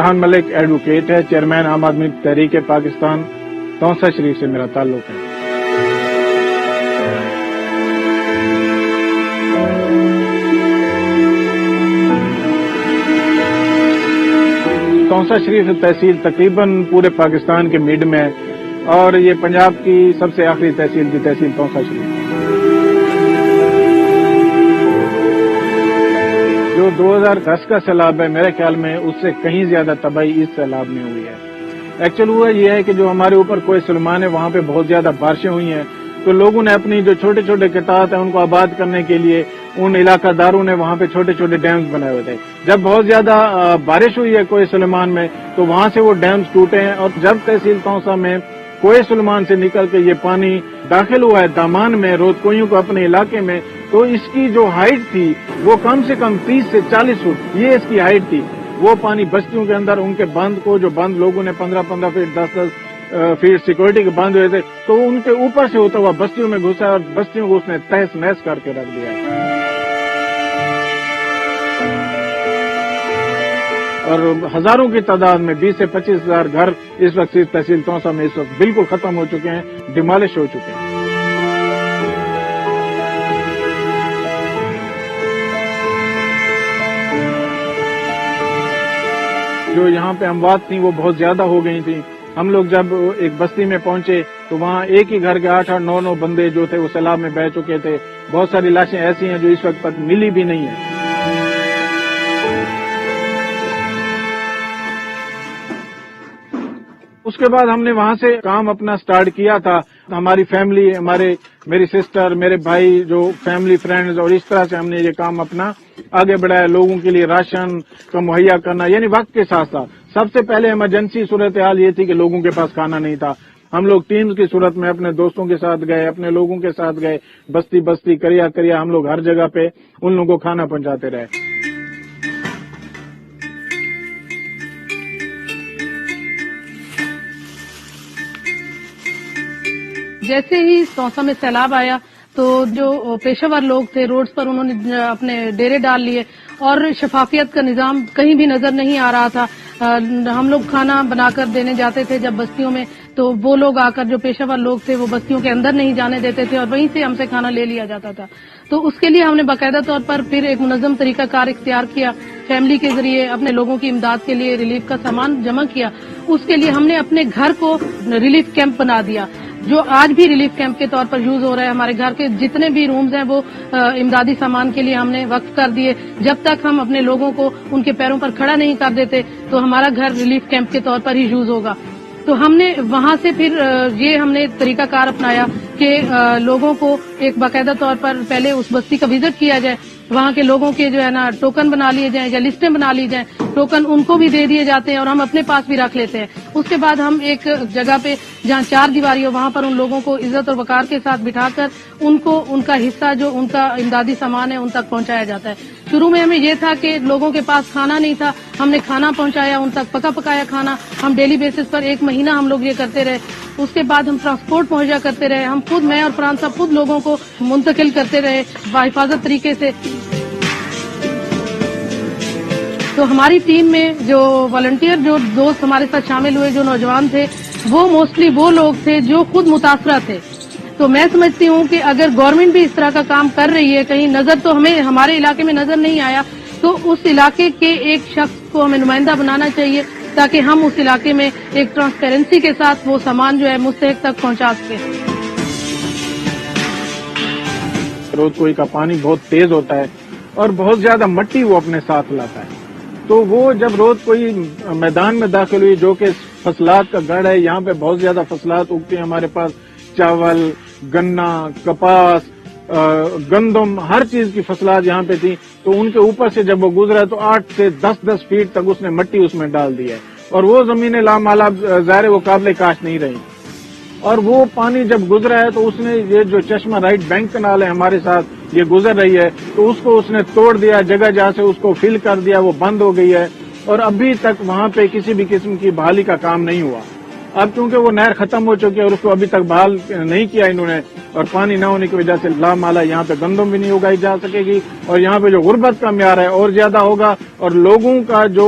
فرحان ملک advocate ہے، chairman عام آدمی تحریک پاکستان، تونسا شریف سے میرا تعلق ہے۔ تونسا شریف تحصیل تقریباً پورے پاکستان کے مڈ میں ہے اور یہ پنجاب کی سب سے آخری تحصیل کی تحصیل تونسا شریف۔ جو 2010 کا سیلاب ہے میرے خیال میں اس سے کہیں زیادہ تباہی اس سیلاب میں ہوئی ہے۔ ایکچوئل ہوا یہ ہے کہ جو ہمارے اوپر کوہ سلیمان ہے وہاں پہ بہت زیادہ بارشیں ہوئی ہیں، تو لوگوں نے اپنی جو چھوٹے چھوٹے قطاعات ہیں ان کو آباد کرنے کے لیے ان علاقہ داروں نے وہاں پہ چھوٹے چھوٹے ڈیمز بنائے ہوئے تھے۔ جب بہت زیادہ بارش ہوئی ہے کوہ سلیمان میں تو وہاں سے وہ ڈیمز ٹوٹے ہیں، اور جب تحصیل تونسا میں کوہ سلیمان سے نکل کے یہ پانی داخل ہوا ہے دامان میں رودکوئیوں کو اپنے علاقے میں، تو اس کی جو ہائٹ تھی وہ کم سے کم 30 سے 40 فٹ یہ اس کی ہائٹ تھی۔ وہ پانی بستیوں کے اندر ان کے بند کو، جو بند لوگوں نے 15-15 فٹ 10-10 فٹ سیکورٹی کے بند ہوئے تھے، تو ان کے اوپر سے ہوتا ہوا بستیوں میں گھسا اور بستیوں کو اس نے تہس نہس کر کے رکھ دیا۔ اور ہزاروں کی تعداد میں 20 سے 25 ہزار گھر اس وقت تحصیل تونسا میں اس وقت بالکل ختم ہو چکے ہیں، ڈیمالش ہو چکے ہیں۔ جو یہاں پہ اموات تھیں وہ بہت زیادہ ہو گئی تھیں۔ ہم لوگ جب ایک بستی میں پہنچے تو وہاں ایک ہی گھر کے 8-8 9 بندے جو تھے وہ سیلاب میں بہہ چکے تھے۔ بہت ساری لاشیں ایسی ہیں جو اس وقت تک ملی بھی نہیں ہیں۔ اس کے بعد ہم نے وہاں سے کام اپنا سٹارٹ کیا تھا۔ ہماری فیملی، میری سسٹر، میرے بھائی، جو فیملی فرینڈز، اور اس طرح سے ہم نے یہ کام اپنا آگے بڑھایا، لوگوں کے لیے راشن کا مہیا کرنا، یعنی وقت کے ساتھ ساتھ۔ سب سے پہلے ایمرجنسی صورتحال یہ تھی کہ لوگوں کے پاس کھانا نہیں تھا۔ ہم لوگ ٹیمز کی صورت میں اپنے دوستوں کے ساتھ گئے، اپنے لوگوں کے ساتھ گئے، بستی بستی کریا ہم لوگ ہر جگہ پہ ان لوگوں کو کھانا پہنچاتے رہے۔ جیسے ہی تونسا میں سیلاب آیا تو جو پیشہ ور لوگ تھے روڈز پر انہوں نے اپنے ڈیرے ڈال لیے اور شفافیت کا نظام کہیں بھی نظر نہیں آ رہا تھا۔ ہم لوگ کھانا بنا کر دینے جاتے تھے جب بستیوں میں، تو وہ لوگ آ کر جو پیشہ ور لوگ تھے وہ بستیوں کے اندر نہیں جانے دیتے تھے اور وہیں سے ہم سے کھانا لے لیا جاتا تھا۔ تو اس کے لیے ہم نے باقاعدہ طور پر پھر ایک منظم طریقہ کار اختیار کیا، فیملی کے ذریعے اپنے لوگوں کی امداد کے لیے ریلیف کا سامان جمع کیا۔ اس کے لیے ہم نے اپنے گھر کو ریلیف کیمپ بنا دیا، جو آج بھی ریلیف کیمپ کے طور پر یوز ہو رہا ہے۔ ہمارے گھر کے جتنے بھی رومز ہیں وہ امدادی سامان کے لیے ہم نے وقف کر دیے۔ جب تک ہم اپنے لوگوں کو ان کے پیروں پر کھڑا نہیں کر دیتے تو ہمارا گھر ریلیف کیمپ کے طور پر ہی یوز ہوگا۔ تو ہم نے وہاں سے پھر یہ ہم نے طریقہ کار اپنایا کہ لوگوں کو ایک باقاعدہ طور پر پہلے اس بستی کا وزٹ کیا جائے، وہاں کے لوگوں کے جو ہے نا ٹوکن بنا لیے جائیں یا لسٹیں بنا لی جائیں، ٹوکن ان کو بھی دے دیے جاتے ہیں اور ہم اپنے پاس بھی رکھ لیتے ہیں۔ اس کے بعد ہم ایک جگہ پہ جہاں 4 دیواری ہو وہاں پر ان لوگوں کو عزت اور وقار کے ساتھ بٹھا کر ان کو ان کا حصہ جو ان کا امدادی سامان ہے ان تک پہنچایا جاتا ہے۔ شروع میں ہمیں یہ تھا کہ لوگوں کے پاس کھانا نہیں تھا، ہم نے کھانا پہنچایا ان تک، پکا پکایا کھانا ہم ڈیلی بیسس پر 1 مہینہ ہم لوگ یہ کرتے رہے۔ اس کے بعد ہم ٹرانسپورٹ مہیا کرتے رہے، ہم خود، میں اور فرحان صاحب خود لوگوں کو منتقل کرتے رہے باحفاظت طریقے سے۔ تو ہماری ٹیم میں جو والنٹیئر جو دوست ہمارے ساتھ شامل ہوئے، جو نوجوان تھے، وہ موسٹلی وہ لوگ تھے جو خود متاثرہ تھے۔ تو میں سمجھتی ہوں کہ اگر گورنمنٹ بھی اس طرح کا کام کر رہی ہے، کہیں نظر تو ہمیں ہمارے علاقے میں نظر نہیں آیا، تو اس علاقے کے ایک شخص کو ہمیں نمائندہ بنانا چاہیے تاکہ ہم اس علاقے میں ایک ٹرانسپیرنسی کے ساتھ وہ سامان جو ہے مستحق تک پہنچا سکیں۔ رودکوئی کا پانی بہت تیز ہوتا ہے اور بہت زیادہ مٹی وہ اپنے ساتھ لاتا ہے، تو وہ جب رودکوئی میدان میں داخل ہوئی جو کہ فصلات کا گڑھ ہے، یہاں پہ بہت زیادہ فصلات اگتی ہیں، ہمارے پاس چاول، گنا، کپاس، گندم، ہر چیز کی فصلات یہاں پہ تھی، تو ان کے اوپر سے جب وہ گزرا تو 8 سے 10 فیٹ تک اس نے مٹی اس میں ڈال دی ہے، اور وہ زمینیں لامالاب ظاہر وہ قابل کاشت نہیں رہی۔ اور وہ پانی جب گزرا ہے تو اس نے یہ جو چشمہ رائٹ بینک کنال ہے ہمارے ساتھ یہ گزر رہی ہے، تو اس کو اس نے توڑ دیا، جگہ جہاں سے اس کو فل کر دیا وہ بند ہو گئی ہے، اور ابھی تک وہاں پہ کسی بھی قسم کی بحالی کا کام نہیں ہوا۔ اب چونکہ وہ نہر ختم ہو چکی ہے اور اس کو ابھی تک بحال نہیں کیا انہوں نے، اور پانی نہ ہونے کی وجہ سے لامالا یہاں پہ گندم بھی نہیں اگائی جا سکے گی، اور یہاں پہ جو غربت کا معیار ہے اور زیادہ ہوگا، اور لوگوں کا جو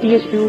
THU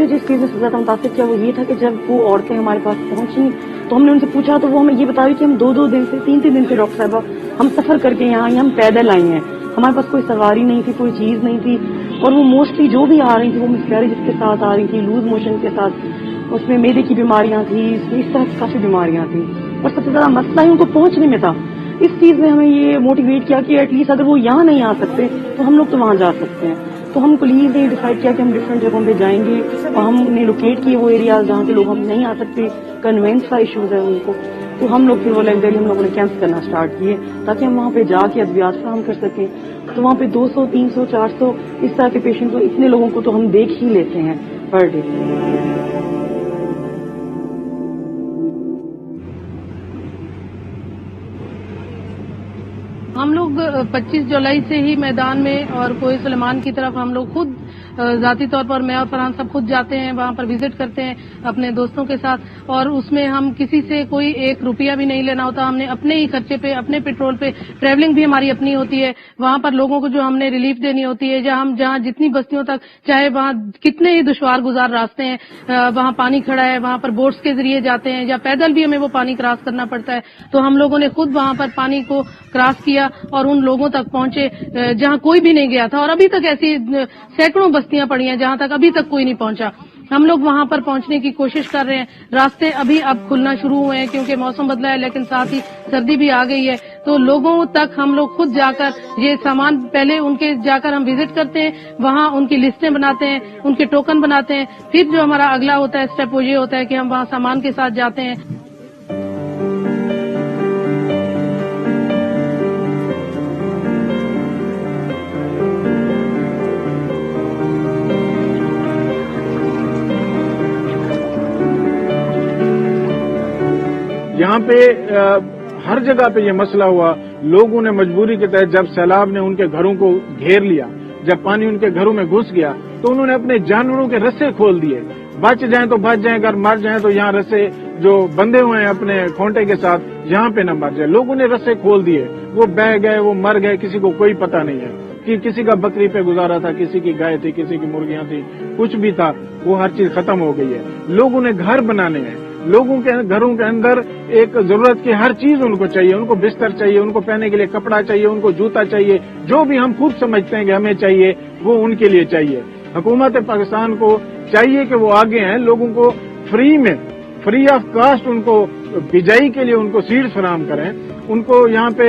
مجھے جس چیز نے سب سے زیادہ متاثر کیا وہ یہ تھا کہ جب وہ عورتیں ہمارے پاس پہنچی تو ہم نے ان سے پوچھا تو وہ ہمیں یہ بتا رہی کہ ہم 2-2 دن سے 3-3 دن سے ڈاکٹر صاحبہ ہم سفر کر کے یہاں آئی ہیں، ہم پیدل آئی ہیں، ہمارے پاس کوئی سواری نہیں تھی، کوئی چیز نہیں تھی، اور وہ موسٹلی جو بھی آ رہی تھی وہ مسکیریج کے ساتھ آ رہی تھی، لوز موشن کے ساتھ، اس میں میدے کی بیماریاں تھیں، اس طرح کی کافی بیماریاں تھیں، اور سب سے زیادہ مسئلہ ہی ان کو پہنچنے میں تھا۔ اس چیز نے ہمیں یہ موٹیویٹ کیا کہ ایٹ لیسٹ اگر وہ یہاں نہیں آ سکتے تو ہم لوگ تو وہاں جا سکتے ہیں۔ تو ہم کولیز نے ڈیسائیڈ کیا کہ ہم ڈفرینٹ جگہوں پہ جائیں گے، اور ہم نے لوکیٹ کیے وہ ایریاز جہاں سے لوگ ہم نہیں آ سکتے، کنوینس کا ایشوز ہے ان کو، تو ہم لوگ پھر والنٹری ہم لوگوں نے کیمپس کرنا اسٹارٹ کیے تاکہ ہم وہاں پہ جا کے ادویات فراہم کر سکیں۔ تو وہاں پہ 200 300 400 اس طرح کے پیشنٹ کو، اتنے لوگوں کو تو ہم دیکھ ہی لیتے ہیں پر ڈے۔ ہم لوگ 25 جولائی سے ہی میدان میں اور کوہ سلیمان کی طرف ہم لوگ خود ذاتی طور پر میں اور فرحان صاحب خود جاتے ہیں، وہاں پر وزٹ کرتے ہیں اپنے دوستوں کے ساتھ، اور اس میں ہم کسی سے کوئی 1 روپیہ بھی نہیں لینا ہوتا، ہم نے اپنے ہی خرچے پہ، اپنے پیٹرول پہ، ٹریولنگ بھی ہماری اپنی ہوتی ہے، وہاں پر لوگوں کو جو ہم نے ریلیف دینی ہوتی ہے، جہاں جتنی بستیوں تک، چاہے وہاں کتنے ہی دشوار گزار راستے ہیں، وہاں پانی کھڑا ہے، وہاں پر بوٹس کے ذریعے جاتے ہیں یا پیدل بھی ہمیں وہ پانی کراس کرنا پڑتا ہے، تو ہم لوگوں نے خود وہاں پر پانی کو کراس کیا اور ان لوگوں تک پہنچے جہاں کوئی بھی نہیں گیا تھا، اور ابھی تک ایسی سینکڑوں بستیاں پڑی ہیں جہاں تک ابھی تک کوئی نہیں پہنچا۔ ہم لوگ وہاں پر پہنچنے کی کوشش کر رہے ہیں، راستے اب کھلنا شروع ہوئے ہیں کیونکہ موسم بدلا ہے، لیکن ساتھ ہی سردی بھی آ گئی ہے، تو لوگوں تک ہم لوگ خود جا کر یہ سامان پہلے ان کے جا کر ہم وزٹ کرتے ہیں، وہاں ان کی لسٹیں بناتے ہیں، ان کے ٹوکن بناتے ہیں، پھر جو ہمارا اگلا ہوتا ہے اسٹیپ وہ یہ ہوتا ہے کہ ہم وہاں سامان کے ساتھ جاتے ہیں۔ یہاں پہ ہر جگہ پہ یہ مسئلہ ہوا، لوگوں نے مجبوری کے تحت جب سیلاب نے ان کے گھروں کو گھیر لیا، جب پانی ان کے گھروں میں گھس گیا تو انہوں نے اپنے جانوروں کے رسے کھول دیے، بچ جائیں تو بچ جائیں، اگر مر جائیں تو یہاں رسے جو بندھے ہوئے ہیں اپنے کھونٹے کے ساتھ یہاں پہ نہ مر جائے، لوگوں نے رسے کھول دیے، وہ بہہ گئے، وہ مر گئے، کسی کو کوئی پتہ نہیں ہے کہ کسی کا بکری پہ گزارا تھا، کسی کی گائے تھی، کسی کی مرغیاں تھی، کچھ بھی تھا، وہ ہر چیز ختم ہو گئی ہے۔ لوگوں نے گھر بنانے ہیں، لوگوں کے گھروں کے اندر ایک ضرورت کی ہر چیز ان کو چاہیے، ان کو بستر چاہیے، ان کو پہننے کے لیے کپڑا چاہیے، ان کو جوتا چاہیے، جو بھی ہم خود سمجھتے ہیں کہ ہمیں چاہیے وہ ان کے لیے چاہیے۔ حکومت پاکستان کو چاہیے کہ وہ آگے ہیں، لوگوں کو فری آف کاسٹ ان کو بجائی کے لیے ان کو سیڈ فراہم کریں، ان کو یہاں پہ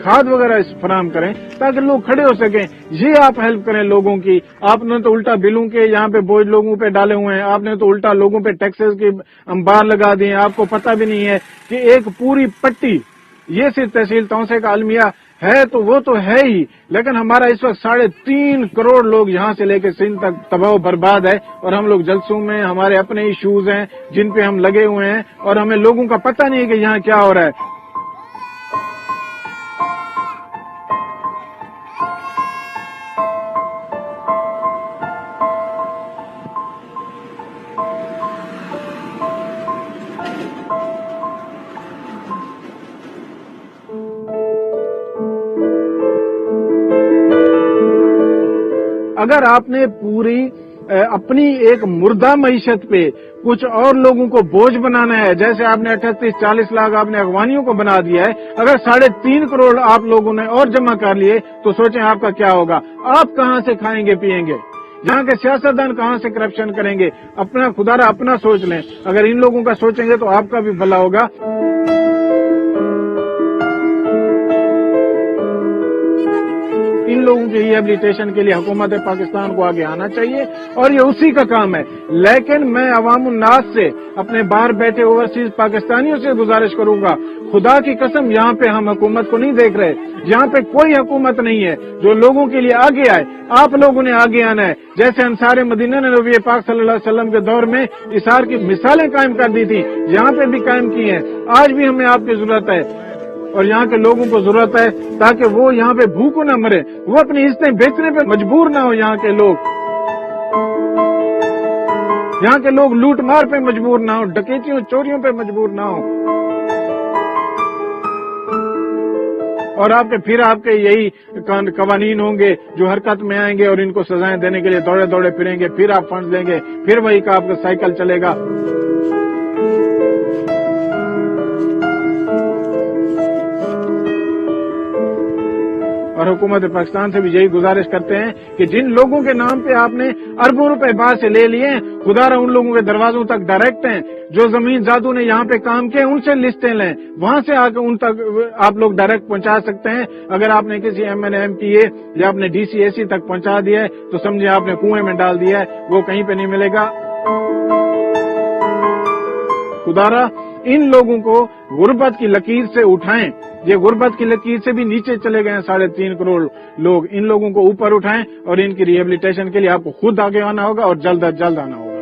کھاد وغیرہ فراہم کریں تاکہ لوگ کھڑے ہو سکیں۔ یہ آپ ہیلپ کریں لوگوں کی، آپ نے تو الٹا بلوں کے یہاں پہ بوجھ لوگوں پہ ڈالے ہوئے ہیں، آپ نے تو الٹا لوگوں پہ ٹیکسز کے انبار لگا دیے ہیں، آپ کو پتہ بھی نہیں ہے کہ ایک پوری پٹی، یہ صرف تحصیل توسے کا المیہ ہے تو وہ تو ہے ہی، لیکن ہمارا اس وقت 3.5 کروڑ لوگ یہاں سے لے کے سندھ تک تباہ و برباد ہے، اور ہم لوگ جلسوں میں ہمارے اپنے ایشوز ہیں جن پہ ہم لگے ہوئے ہیں، اور ہمیں لوگوں کا پتہ نہیں ہے کہ یہاں کیا ہو رہا ہے۔ اگر آپ نے پوری اپنی ایک مردہ معیشت پہ کچھ اور لوگوں کو بوجھ بنانا ہے، جیسے آپ نے 38-40 لاکھ آپ نے اغوانیوں کو بنا دیا ہے، اگر 3.5 کروڑ آپ لوگوں نے اور جمع کر لیے تو سوچیں آپ کا کیا ہوگا، آپ کہاں سے کھائیں گے پیئیں گے، یہاں کے سیاستدان کہاں سے کرپشن کریں گے، اپنا خدا را اپنا سوچ لیں، اگر ان لوگوں کا سوچیں گے تو آپ کا بھی بھلا ہوگا۔ ان لوگوں کی ریہیبلیٹیشن کے لیے حکومت پاکستان کو آگے آنا چاہیے، اور یہ اسی کا کام ہے، لیکن میں عوام الناس سے، اپنے باہر بیٹھے اوورسیز پاکستانیوں سے گزارش کروں گا، خدا کی قسم یہاں پہ ہم حکومت کو نہیں دیکھ رہے، یہاں پہ کوئی حکومت نہیں ہے جو لوگوں کے لیے آگے آئے، آپ لوگوں نے آگے آنا ہے، جیسے انصار مدینہ نے نبی پاک صلی اللہ علیہ وسلم کے دور میں اثار کی مثالیں قائم کر دی تھی، یہاں پہ بھی قائم کی ہیں، آج بھی ہمیں آپ کی ضرورت ہے، اور یہاں کے لوگوں کو ضرورت ہے تاکہ وہ یہاں پہ بھوکوں نہ مرے، وہ اپنی حصے بیچنے پہ مجبور نہ ہو، یہاں کے لوگ لوٹ مار پہ مجبور نہ ہو، ڈکیتیوں چوریوں پہ مجبور نہ ہو۔ اور پھر آپ کے یہی قوانین ہوں گے جو حرکت میں آئیں گے اور ان کو سزائیں دینے کے لیے دوڑے دوڑے پھریں گے، پھر آپ فنڈز دیں گے، پھر وہی کا آپ کا سائیکل چلے گا۔ اور حکومت پاکستان سے بھی یہی گزارش کرتے ہیں کہ جن لوگوں کے نام پہ آپ نے اربوں روپے باہر سے لے لیے ہیں، خدا را ان لوگوں کے دروازوں تک ڈائریکٹ ہیں۔ جو زمین زادوں نے یہاں پہ کام کیے ان سے لسٹیں لیں، وہاں سے آ کے ان تک آپ لوگ ڈائریکٹ پہنچا سکتے ہیں۔ اگر آپ نے کسی ایم این ایم پی اے یا آپ نے ڈی سی اے سی تک پہنچا دیا ہے تو سمجھے آپ نے کنویں میں ڈال دیا ہے، وہ کہیں پہ نہیں ملے گا۔ خدا را ان لوگوں کو غربت کی لکیر سے اٹھائیں، یہ غربت کی لکیر سے بھی نیچے چلے گئے ہیں 3.5 کروڑ لوگ، ان لوگوں کو اوپر اٹھائیں اور ان کی ریہیبلیٹیشن کے لیے آپ کو خود آگے آنا ہوگا اور جلد از جلد آنا ہوگا۔